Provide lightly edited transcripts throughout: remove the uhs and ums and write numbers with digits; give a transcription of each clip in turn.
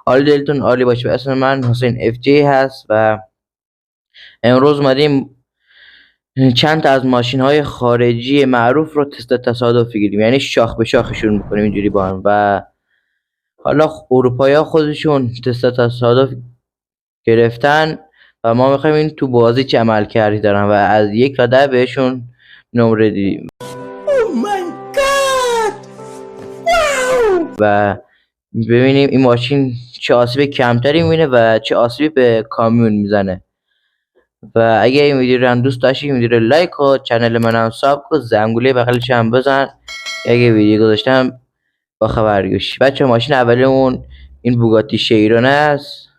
حال دلتون عالی باشه. اسم من حسین اف جی هست و امروز اومدیم چند تا از ماشین های خارجی معروف رو تست تصادفی گیریم، یعنی شاخ به شاخشون میکنیم اینجوری با هم. و حالا اروپایی ها خودشون تست تصادف گرفتن و ما میخوایم این تو بازی چه عمل کردی دارن و از 1 تا 10 بهشون نمره دیدیم و ببینیم این ماشین چه آسیب کمتری میبینه و چه آسیبی به کامیون میزنه. و اگه این ویدیو رو هم دوست داشتی این ویدیو رو لایک و چنل منم ساب کن، زنگوله بغلش هم بزن اگه ویدیو گذاشتم با خبر گوش. بچه ماشین اولیمون این بوگاتی شیرون است،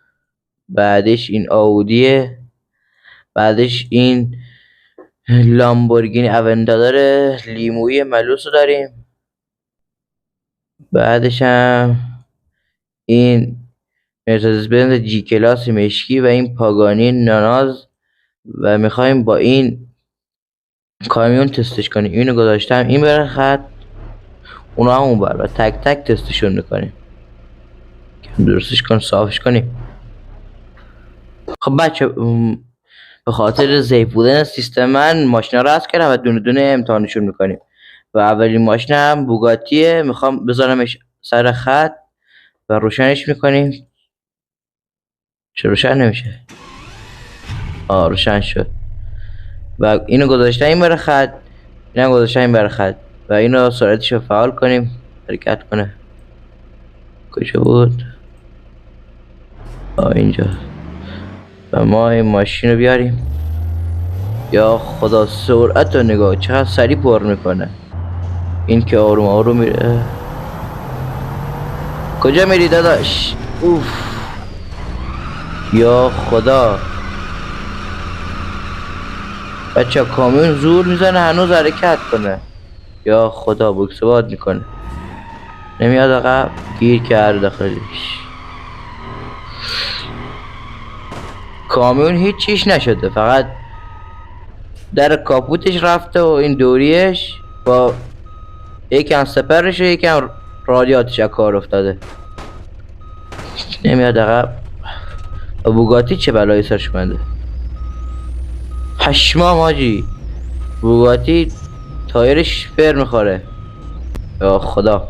بعدش این آودیه، بعدش این لامبورگینی اونتادور لیمویی ملوس رو داریم، بعدش هم این مرسدس بنز جی کلاس مشکی و این پاگانی ناناز و میخوایم با این کامیون تستش کنیم. اینو گذاشتم این بره خط، اونا هم اون بر و تک تک تستشون میکنیم، درستش کن صافش کنیم. خب بچه به خاطر ضعیف بودن سیستم من ماشینا رو عوض کردم و دونه دونه امتحانشون میکنیم. و اولین ماشینم بوگاتیه، میخوام بذارمش سر خط و روشنش میکنیم. چه روشن نمیشه؟ روشن شد. و اینو گذاشتم این بره خط، اینم گذاشتم این بره خط و اینو سرعتش رو فعال کنیم حرکت کنه. کجا بود؟ اینجا. و ما این ماشین رو بیاریم. یا خدا سرعت رو نگاه چقدر سریع پر میکنه. این که آروم آروم میره. کجا میری داداش؟ اوف یا خدا. بچه کامیون زور میزنه هنوز حرکت کنه. یا خدا بوکس باد میکنه نمیاد عقب، گیر کرد داخلش. کامیون هیچ چیش نشده، فقط در کاپوتش رفته و این دوریش با یکم سپرش و یکم رادیاتش کار افتاده نمیاد عقب. و بوگاتی چه بلایی سرش اومده. پشمام حاجی، بوگاتی تایرش فر میخوره. یا خدا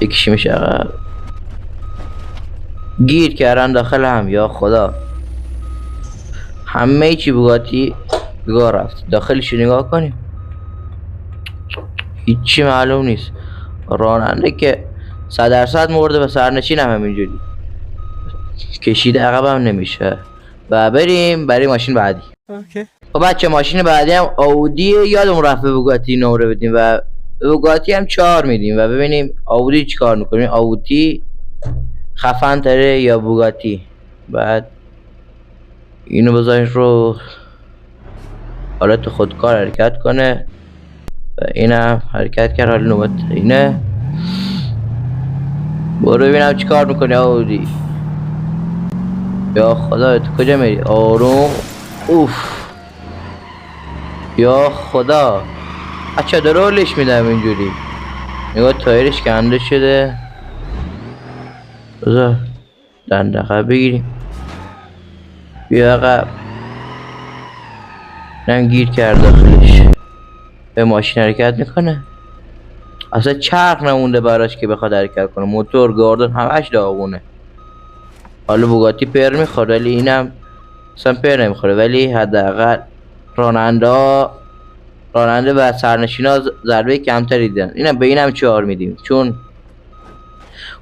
یکیش میشه عقب، گیر کردن داخل هم. یا خدا همه چی بوگاتی بگاه رفت. داخلش نگاه کنیم هیچی معلوم نیست. راننده که 100% مرده و سرنشین هم همینجوری کشیده عقب هم نمیشه. و بریم برای ماشین بعدی. خب بچه ماشین بعدی هم آودیه، یادمون رفت به بوگاتی نمره بدیم و به بوگاتی هم 4 میدیم و ببینیم آودی چی کار میکنیم. آودی خفن تره یا بوگاتی. بعد اینو بذاریم رو حالت خودکار حرکت کنه و اینم حرکت کرد. حالا نوبت اینه، برو ببینم چی کار میکنی آودی. یا خدا تو کجا میری؟ آروم. اوف یا خدا بچه درولش میدم اینجوری. نگاه تایرش کنده شده. بذار دندقه بگیریم. بیا عقب. نم گیر کرد داخلش. به ماشین حرکت میکنه. اصلا چرخ نمونده براش که بخواد حرکت کنه. موتور گاردن همش داغونه. حالا بوگاتی پر میخوره ولی اینم اصلا پر نمیخوره، ولی حداقل راننده و سرنشینا ضربه کمتری دیدن. اینم به اینم 4 میدیم چون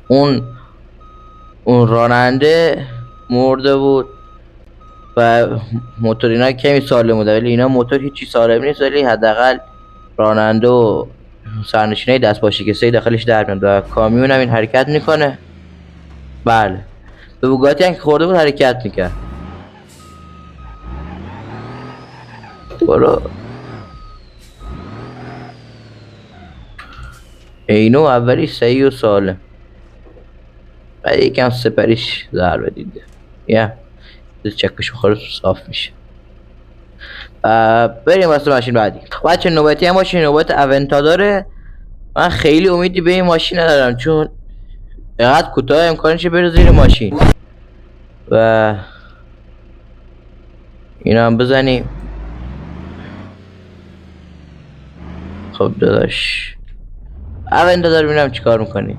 اون راننده مرده بود و موتور اینا کمی سالم بوده، ولی اینا موتور هیچی سالم نیست، ولی حداقل راننده و سرنشینای دست با شکسته داخلش در میاد و کامیون هم این حرکت میکنه. بله به بوگاتی هم که خورده بود حرکت میکرد. برو. اینو اولی صحیح و سالم، بعد یکم سپریش ضربه دیده. یا چکش بخوره صاف میشه. بریم واسه ماشین بعدی. بچه نوبتی هم ماشین نوبت اونتادوره. من خیلی امیدی به این ماشین ندارم چون اینقدر کوتاه امکانشه بره زیر ماشین و اینا هم بزنیم. خب داداش اول دادار ببینم چیکار میکنی.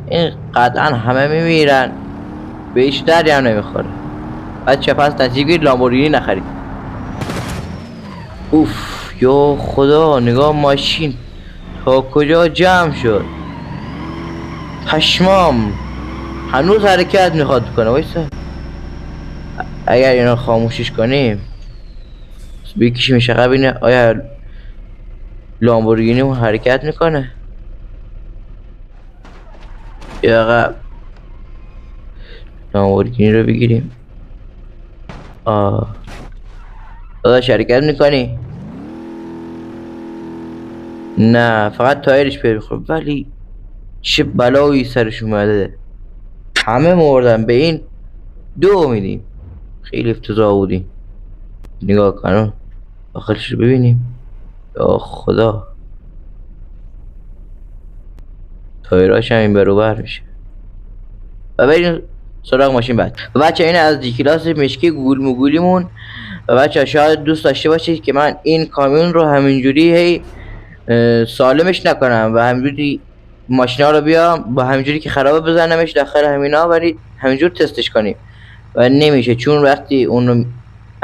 این قطعا همه میمیرن به هیچ دردی هم نمیخوره. بچه پس نتیجه گیرید لامبورگینی نخرید. اوف یا خدا نگاه ماشین تا کجا جمع شد. پشمام هنوز حرکت میخواد کنه. وایسا اگر اینا خاموشش کنیم بکشیم عقب اینه آیا لامبورگینی اون حرکت میکنه یا عقب. لامبورگینی رو بگیریم. داداش حرکت میکنی؟ نه فقط تایرش پیر میخوره. ولی چه بلایی سرش اومده. همه مردن به این دو میدیم. خیلی افتضاح بودیم. نگاه کن آخرش رو ببینیم. یا خدا تایراش هم این برو بر میشه. و بریم سراغ ماشین بعد. و بچه این از دی کلاس مشکی گول مگولیمون. و بچه شاید دوست داشته باشید که من این کامیون رو همینجوری هی سالمش نکنم و همینجوری ماشینا رو بیام با همینجوری که خرابه بزنمش داخل همینا ولی همینجور تستش کنیم و نمیشه چون وقتی اون رو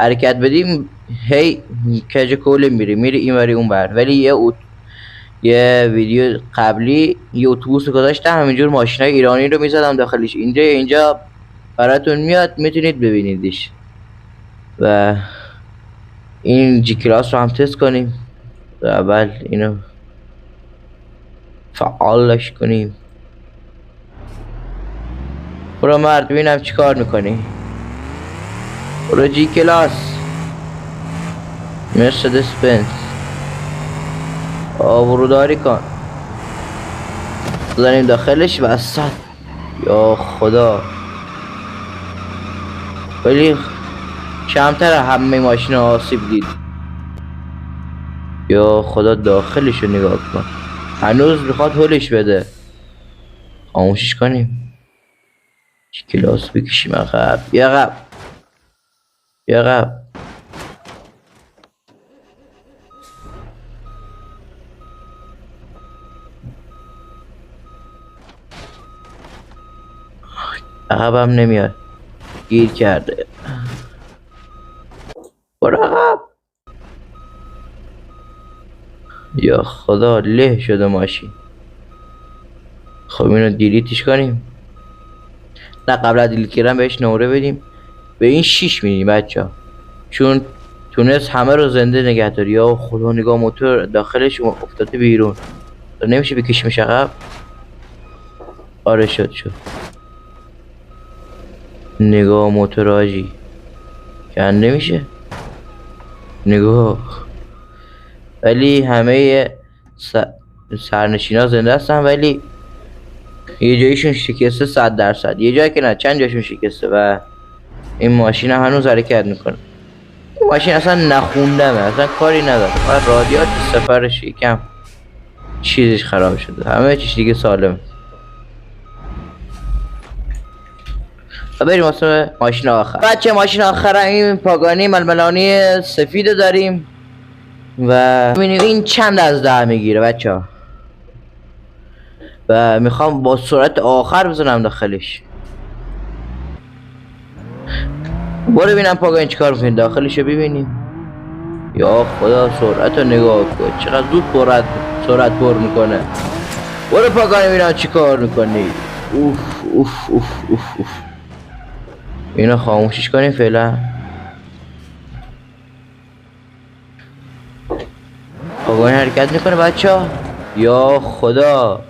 حرکت بدیم هی کج کوله میره این وری اون بر. ولی یه ویدیو قبلی یه اتوبوس گذاشتم همینجور ماشینای ایرانی رو میزدم داخلش. اینجا براتون میاد میتونید ببینیدش. و این جی کلاس رو هم تست کنیم و اول اینو فعالش کنیم. برو مرد ببینم چی کار میکنی. برو جی کلاس مرسدس بنز آبروداری کن. بزنیم داخلش وسط. یا خدا ولی کمتر همه ماشین آسیب دید. یا خدا داخلش رو نگاه کن هنوز میخواد هولش بده. خاموشش کنیم. کلاس بکشیم عقب. یا عقب یا عقب. عقبم نمیاد گیر کرده. برو عقب. یا خدا له شده ماشین. خب اینو دیلیتش کنیم. نه قبل از دیلیت کردن بهش نمره بدیم. به این 6 میدیم بچه ها چون تونست همه رو زنده نگه داری. یا خدا نگاه موتور داخلش افتاده بیرون. نمیشه بکشیمش عقب. آره شد نگاه موتور آجی کنده میشه. نگاه ولی همه سرنشینا زنده هستن ولی یه جایشون شکسته 100%. یه جایی که نه چند جایشون شکسته و این ماشین هنوز حرکت میکنه. این ماشین اصلا نخوندمه اصلا کاری نداره. فقط رادیات سفرش یکم چیزش خراب شده. همه چیز دیگه سالمه. و بریم واسه ماشین آخر. بچه ماشین آخر این پاگانی ململانی سفید داریم و ببینیم این چند از 10 میگیره بچه ها. و میخوام با سرعت آخر بزنم داخلش. برو ببینم پاگانی چیکار میکنه داخلش رو ببینیم. یا خدا سرعت رو نگاه کن چقدر زود سرعت پر میکنه. برو پاگانی ببینم چیکار میکنی. اوف اوف اوف اوف اوف. اینو خاموشش کنیم فعلا. پاگانی حرکت میکنه بچه ها. یا خدا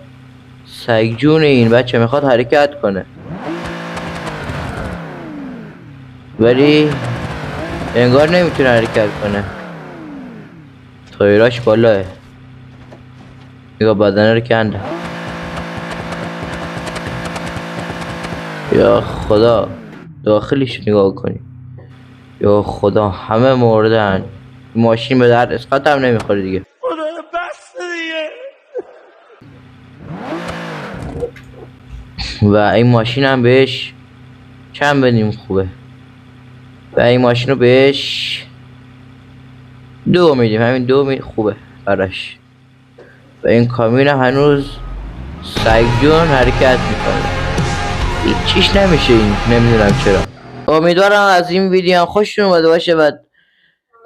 سگ جون این بچه میخواد حرکت کنه ولی انگار نمیتونه حرکت کنه. تایراش بالاه. نگاه بدنه رو کنده. یا خدا داخلش نگاه کنی. یا خدا همه مردن. ماشین به درد اسقاط هم نمیخوره دیگه. و این ماشین هم بهش چند بدیم خوبه و این ماشین رو بهش 2 میدیم. همین 2 خوبه براش. و این کامیون هنوز سگجون حرکت میکنه، هیچیش نمیشه این، نمیدونم چرا. امیدوارم از این ویدیو هم خوشتون اومده باشه و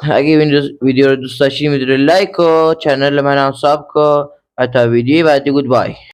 اگه ویدیو رو دوست داشتی میتونی لایک و چنل من هم ساب کن و تا ویدیو بعدی گود بای.